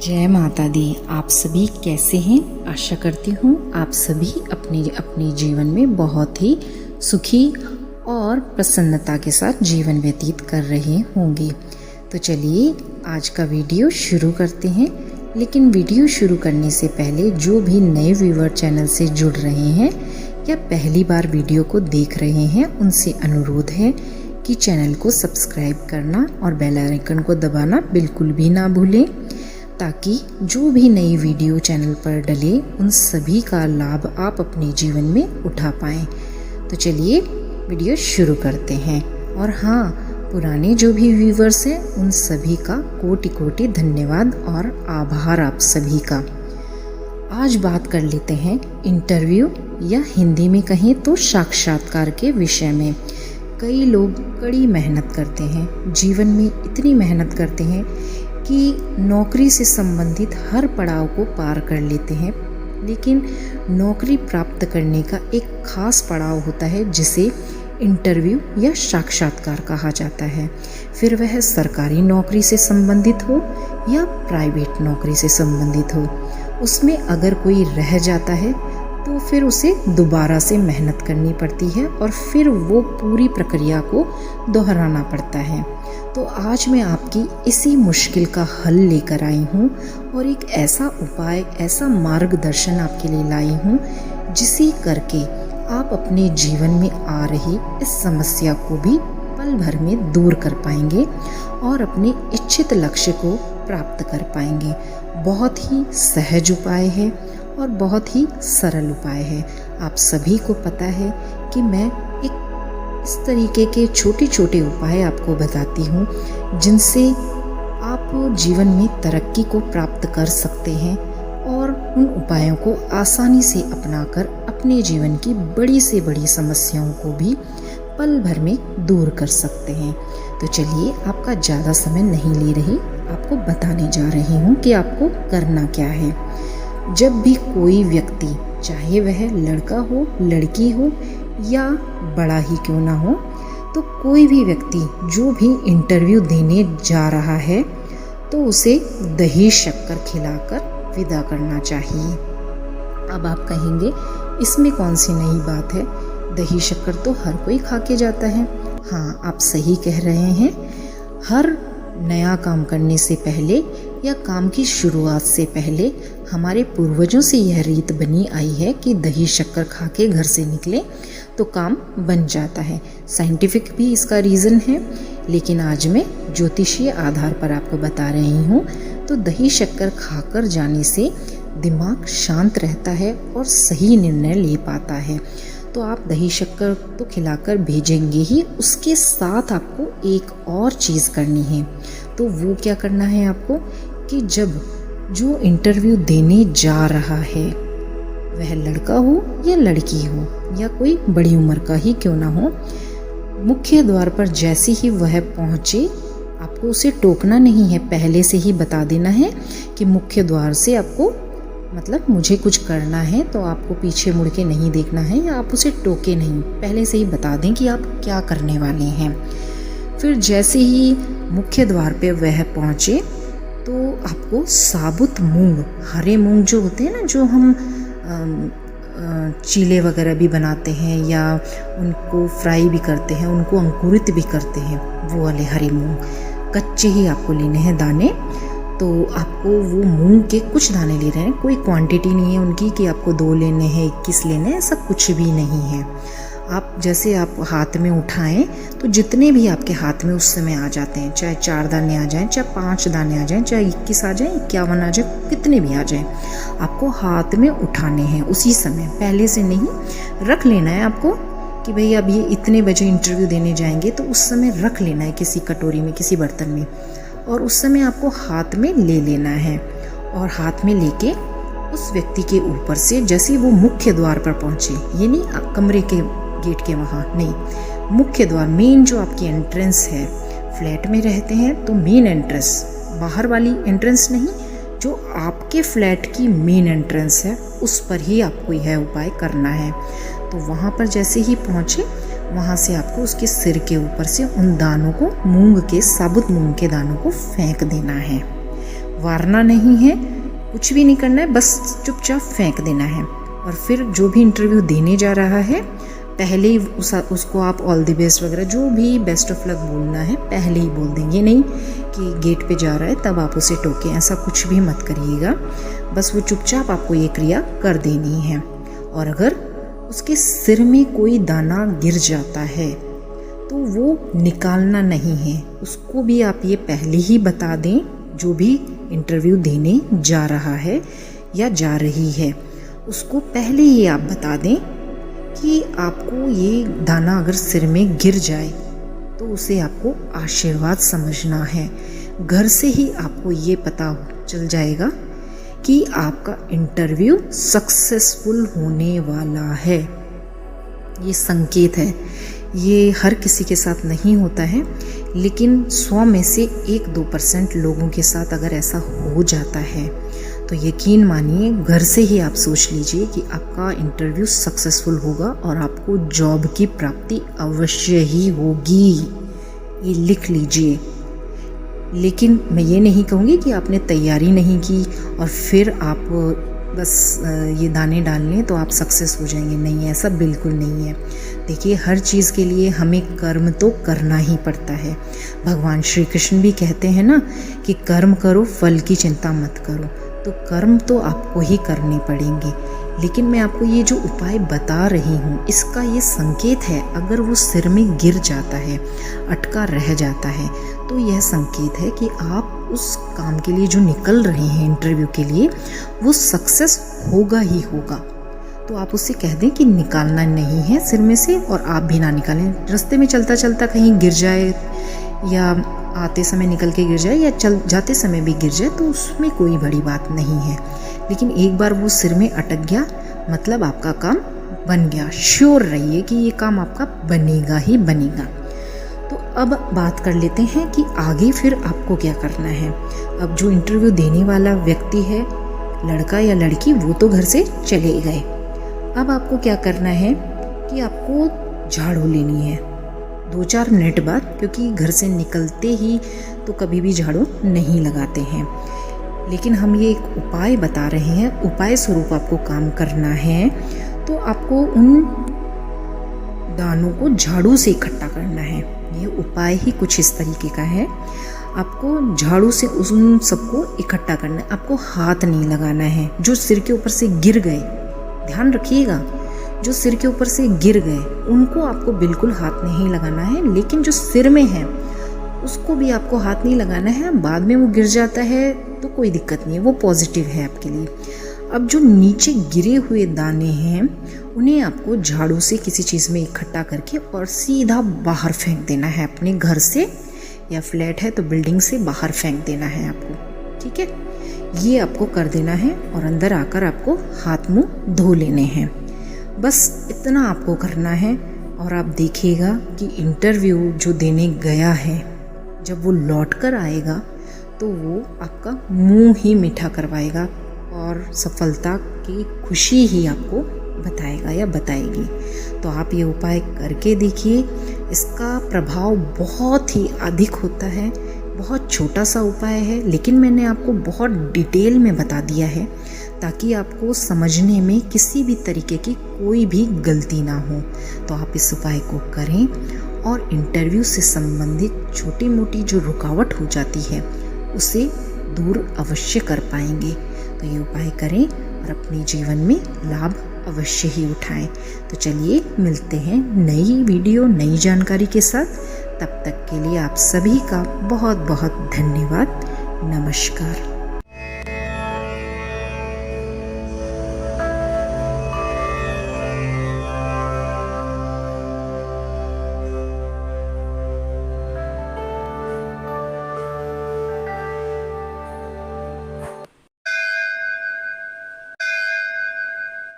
जय माता दी। आप सभी कैसे हैं? आशा करती हूँ आप सभी अपने अपने जीवन में बहुत ही सुखी और प्रसन्नता के साथ जीवन व्यतीत कर रहे होंगे। तो चलिए आज का वीडियो शुरू करते हैं। लेकिन वीडियो शुरू करने से पहले जो भी नए व्यूअर चैनल से जुड़ रहे हैं या पहली बार वीडियो को देख रहे हैं, उनसे अनुरोध है कि चैनल को सब्सक्राइब करना और बेल आइकन को दबाना बिल्कुल भी ना भूलें, ताकि जो भी नई वीडियो चैनल पर डले उन सभी का लाभ आप अपने जीवन में उठा पाएँ। तो चलिए वीडियो शुरू करते हैं। और हाँ, पुराने जो भी व्यूवर्स हैं उन सभी का कोटि कोटि धन्यवाद और आभार आप सभी का। आज बात कर लेते हैं इंटरव्यू या हिंदी में कहें तो साक्षात्कार के विषय में। कई लोग कड़ी मेहनत करते हैं, जीवन में इतनी मेहनत करते हैं कि नौकरी से संबंधित हर पड़ाव को पार कर लेते हैं, लेकिन नौकरी प्राप्त करने का एक खास पड़ाव होता है जिसे इंटरव्यू या साक्षात्कार कहा जाता है। फिर वह सरकारी नौकरी से संबंधित हो या प्राइवेट नौकरी से संबंधित हो, उसमें अगर कोई रह जाता है तो फिर उसे दोबारा से मेहनत करनी पड़ती है और फिर वो पूरी प्रक्रिया को दोहराना पड़ता है। तो आज मैं आपकी इसी मुश्किल का हल लेकर आई हूँ और एक ऐसा उपाय, ऐसा मार्गदर्शन आपके लिए लाई हूँ जिसे करके आप अपने जीवन में आ रही इस समस्या को भी पल भर में दूर कर पाएंगे और अपने इच्छित लक्ष्य को प्राप्त कर पाएंगे। बहुत ही सहज उपाय है और बहुत ही सरल उपाय है। आप सभी को पता है कि मैं इस तरीके के छोटे छोटे उपाय आपको बताती हूँ जिनसे आप जीवन में तरक्की को प्राप्त कर सकते हैं और उन उपायों को आसानी से अपनाकर अपने जीवन की बड़ी से बड़ी समस्याओं को भी पल भर में दूर कर सकते हैं। तो चलिए आपका ज़्यादा समय नहीं ले रही, आपको बताने जा रही हूँ कि आपको करना क्या है। जब भी कोई व्यक्ति, चाहे वह लड़का हो, लड़की हो या बड़ा ही क्यों ना हो, तो कोई भी व्यक्ति जो भी इंटरव्यू देने जा रहा है तो उसे दही शक्कर खिलाकर विदा करना चाहिए। अब आप कहेंगे इसमें कौन सी नई बात है, दही शक्कर तो हर कोई खा के जाता है। हाँ, आप सही कह रहे हैं। हर नया काम करने से पहले या काम की शुरुआत से पहले हमारे पूर्वजों से यह रीत बनी आई है कि दही शक्कर खा के घर से निकले तो काम बन जाता है। साइंटिफिक भी इसका रीज़न है, लेकिन आज मैं ज्योतिषीय आधार पर आपको बता रही हूँ। तो दही शक्कर खाकर जाने से दिमाग शांत रहता है और सही निर्णय ले पाता है। तो आप दही शक्कर तो खिलाकर भेजेंगे ही, उसके साथ आपको एक और चीज़ करनी है। तो वो क्या करना है आपको कि जब जो इंटरव्यू देने जा रहा है, वह लड़का हो या लड़की हो या कोई बड़ी उम्र का ही क्यों ना हो, मुख्य द्वार पर जैसे ही वह पहुँचे आपको उसे टोकना नहीं है। पहले से ही बता देना है कि मुख्य द्वार से आपको, मतलब मुझे कुछ करना है तो आपको पीछे मुड़ के नहीं देखना है या आप उसे टोके नहीं, पहले से ही बता दें कि आप क्या करने वाले हैं। फिर जैसे ही मुख्य द्वार पे वह पहुँचे तो आपको साबुत मूंग, हरे मूंग जो होते हैं ना, जो हम चीले वगैरह भी बनाते हैं या उनको फ्राई भी करते हैं, उनको अंकुरित भी करते हैं, वो वाले हरे मूंग कच्चे ही आपको लेने हैं दाने। तो आपको वो मूंग के कुछ दाने ले रहे हैं, कोई क्वांटिटी नहीं है उनकी कि आपको 2 लेने हैं, 21 लेने हैं, ऐसा कुछ भी नहीं है। आप जैसे आप हाथ में उठाएं तो जितने भी आपके हाथ में उस समय आ जाते हैं, चाहे 4 दाने आ जाएं, चाहे 5 दाने आ जाएं, चाहे 21 आ जाएं, 51 आ जाए, कितने भी आ जाएं, आपको हाथ में उठाने हैं उसी समय, पहले से नहीं। रख लेना है आपको कि भाई अब ये इतने बजे इंटरव्यू देने जाएंगे, तो उस समय रख लेना है किसी कटोरी में, किसी बर्तन में, और उस समय आपको हाथ में ले लेना है। और हाथ में लेके उस व्यक्ति के ऊपर से, जैसे वो मुख्य द्वार पर पहुँचे, ये नहीं कमरे के गेट के वहाँ नहीं, मुख्य द्वार, मेन जो आपकी एंट्रेंस है, फ्लैट में रहते हैं तो मेन एंट्रेंस, बाहर वाली एंट्रेंस नहीं, जो आपके फ्लैट की मेन एंट्रेंस है उस पर ही आपको यह उपाय करना है। तो वहाँ पर जैसे ही पहुँचे, वहाँ से आपको उसके सिर के ऊपर से उन दानों को, मूंग के, साबुत मूंग के दानों को फेंक देना है। वारना नहीं है, कुछ भी नहीं करना है, बस चुपचाप फेंक देना है। और फिर जो भी इंटरव्यू देने जा रहा है पहले ही उसको आप ऑल द बेस्ट वगैरह जो भी बेस्ट ऑफ लक बोलना है पहले ही बोल देंगे, नहीं कि गेट पे जा रहा है तब आप उसे टोकें, ऐसा कुछ भी मत करिएगा। बस वो चुपचाप आपको ये क्रिया कर देनी है। और अगर उसके सिर में कोई दाना गिर जाता है तो वो निकालना नहीं है, उसको भी आप ये पहले ही बता दें, जो भी इंटरव्यू देने जा रहा है या जा रही है उसको पहले ही आप बता दें कि आपको ये दाना अगर सिर में गिर जाए तो उसे आपको आशीर्वाद समझना है। घर से ही आपको ये पता चल जाएगा कि आपका इंटरव्यू सक्सेसफुल होने वाला है। ये संकेत है, ये हर किसी के साथ नहीं होता है, लेकिन 100 में से 1-2% लोगों के साथ अगर ऐसा हो जाता है तो यकीन मानिए घर से ही आप सोच लीजिए कि आपका इंटरव्यू सक्सेसफुल होगा और आपको जॉब की प्राप्ति अवश्य ही होगी। ये लिख लीजिए। लेकिन मैं ये नहीं कहूँगी कि आपने तैयारी नहीं की और फिर आप बस ये दाने डाल लें तो आप सक्सेस हो जाएंगे, नहीं, ऐसा बिल्कुल नहीं है। देखिए, हर चीज़ के लिए हमें कर्म तो करना ही पड़ता है। भगवान श्री कृष्ण भी कहते हैं ना कि कर्म करो, फल की चिंता मत करो। तो कर्म तो आपको ही करने पड़ेंगे, लेकिन मैं आपको ये जो उपाय बता रही हूँ इसका ये संकेत है। अगर वो सिर में गिर जाता है, अटका रह जाता है, तो यह संकेत है कि आप उस काम के लिए जो निकल रहे हैं इंटरव्यू के लिए वो सक्सेस होगा ही होगा। तो आप उससे कह दें कि निकालना नहीं है सिर में से, और आप भी ना निकालें। रास्ते में चलता चलता कहीं गिर जाए या आते समय निकल के गिर जाए या जाते समय भी गिर जाए तो उसमें कोई बड़ी बात नहीं है, लेकिन एक बार वो सिर में अटक गया मतलब आपका काम बन गया। श्योर रहिए कि ये काम आपका बनेगा ही बनेगा। तो अब बात कर लेते हैं कि आगे फिर आपको क्या करना है। अब जो इंटरव्यू देने वाला व्यक्ति है, लड़का या लड़की, वो तो घर से चले गए। अब आपको क्या करना है कि आपको झाड़ू लेनी है 2-4 मिनट बाद, क्योंकि घर से निकलते ही तो कभी भी झाड़ू नहीं लगाते हैं। लेकिन हम ये एक उपाय बता रहे हैं, उपाय स्वरूप आपको काम करना है। तो आपको उन दानों को झाड़ू से इकट्ठा करना है। ये उपाय ही कुछ इस तरीके का है। आपको झाड़ू से उन सबको इकट्ठा करना है, आपको हाथ नहीं लगाना है। जो सिर के ऊपर से गिर गए, ध्यान रखिएगा, जो सिर के ऊपर से गिर गए उनको आपको बिल्कुल हाथ नहीं लगाना है, लेकिन जो सिर में है उसको भी आपको हाथ नहीं लगाना है। बाद में वो गिर जाता है तो कोई दिक्कत नहीं है, वो पॉजिटिव है आपके लिए। अब जो नीचे गिरे हुए दाने हैं उन्हें आपको झाड़ू से किसी चीज़ में इकट्ठा करके और सीधा बाहर फेंक देना है अपने घर से, या फ्लैट है तो बिल्डिंग से बाहर फेंक देना है आपको, ठीक है। ये आपको कर देना है और अंदर आकर आपको हाथ मुंह धो लेने हैं। बस इतना आपको करना है और आप देखिएगा कि इंटरव्यू जो देने गया है जब वो लौट कर आएगा तो वो आपका मुंह ही मीठा करवाएगा और सफलता की खुशी ही आपको बताएगा या बताएगी। तो आप ये उपाय करके देखिए, इसका प्रभाव बहुत ही अधिक होता है। बहुत छोटा सा उपाय है, लेकिन मैंने आपको बहुत डिटेल में बता दिया है ताकि आपको समझने में किसी भी तरीके की कोई भी गलती ना हो। तो आप इस उपाय को करें और इंटरव्यू से संबंधित छोटी मोटी जो रुकावट हो जाती है उसे दूर अवश्य कर पाएंगे। तो ये उपाय करें और अपने जीवन में लाभ अवश्य ही उठाएं। तो चलिए मिलते हैं नई वीडियो नई जानकारी के साथ। तब तक के लिए आप सभी का बहुत बहुत धन्यवाद। नमस्कार।